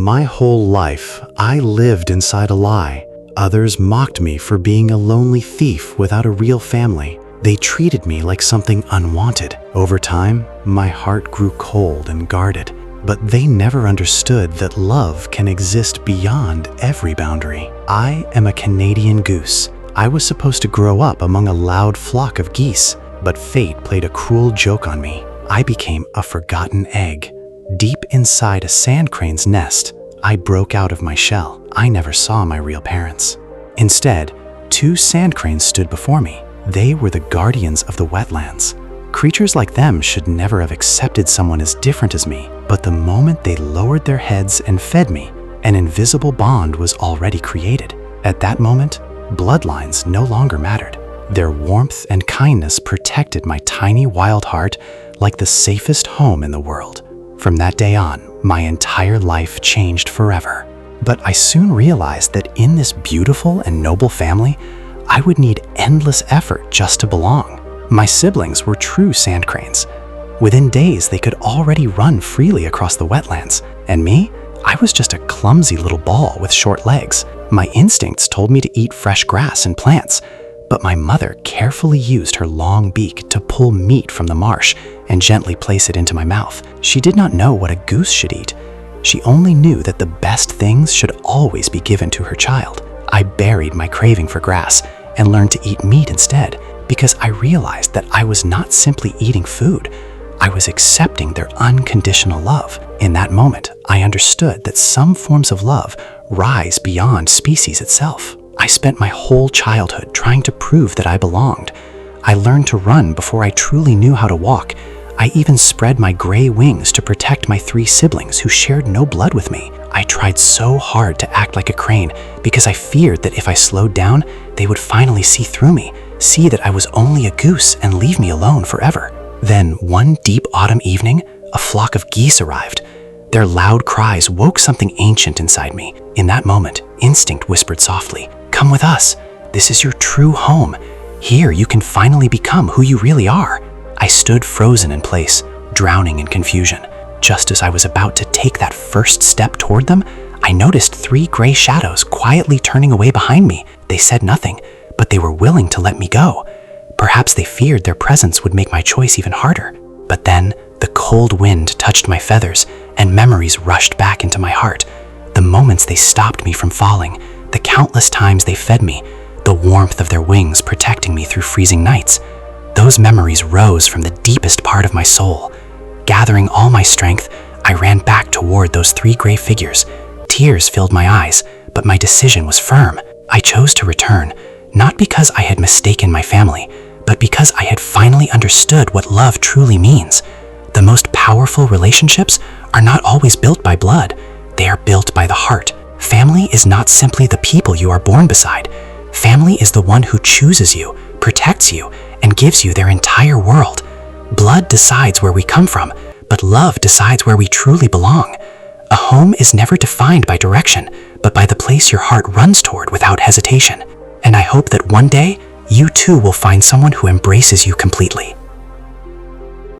My whole life, I lived inside a lie. Others mocked me for being a lonely thief without a real family. They treated me like something unwanted. Over time, my heart grew cold and guarded. But they never understood that love can exist beyond every boundary. I am a Canadian goose. I was supposed to grow up among a loud flock of geese, but fate played a cruel joke on me. I became a forgotten egg. Deep inside a sand crane's nest, I broke out of my shell. I never saw my real parents. Instead, two sand cranes stood before me. They were the guardians of the wetlands. Creatures like them should never have accepted someone as different as me, but the moment they lowered their heads and fed me, an invisible bond was already created. At that moment, bloodlines no longer mattered. Their warmth and kindness protected my tiny wild heart like the safest home in the world. From that day on, my entire life changed forever. But I soon realized that in this beautiful and noble family, I would need endless effort just to belong. My siblings were true sand cranes. Within days, they could already run freely across the wetlands. And me? I was just a clumsy little ball with short legs. My instincts told me to eat fresh grass and plants, but my mother carefully used her long beak to pull meat from the marsh and gently place it into my mouth. She did not know what a goose should eat. She only knew that the best things should always be given to her child. I buried my craving for grass and learned to eat meat instead, because I realized that I was not simply eating food, I was accepting their unconditional love. In that moment, I understood that some forms of love rise beyond species itself. I spent my whole childhood trying to prove that I belonged. I learned to run before I truly knew how to walk. I even spread my gray wings to protect my 3 siblings who shared no blood with me. I tried so hard to act like a crane because I feared that if I slowed down, they would finally see through me, see that I was only a goose and leave me alone forever. Then, one deep autumn evening, a flock of geese arrived. Their loud cries woke something ancient inside me. In that moment, instinct whispered softly, "Come with us. This is your true home. Here you can finally become who you really are." I stood frozen in place, drowning in confusion. Just as I was about to take that first step toward them, I noticed 3 gray shadows quietly turning away behind me. They said nothing, but they were willing to let me go. Perhaps they feared their presence would make my choice even harder. But then, the cold wind touched my feathers, and memories rushed back into my heart. The moments they stopped me from falling, the countless times they fed me, the warmth of their wings protecting me through freezing nights. Those memories rose from the deepest part of my soul. Gathering all my strength, I ran back toward those 3 gray figures. Tears filled my eyes, but my decision was firm. I chose to return, not because I had mistaken my family, but because I had finally understood what love truly means. The most powerful relationships are not always built by blood. They are built by the heart. Family is not simply the people you are born beside. Family is the one who chooses you, protects you, and gives you their entire world. Blood decides where we come from, but love decides where we truly belong. A home is never defined by direction, but by the place your heart runs toward without hesitation. And I hope that one day, you too will find someone who embraces you completely.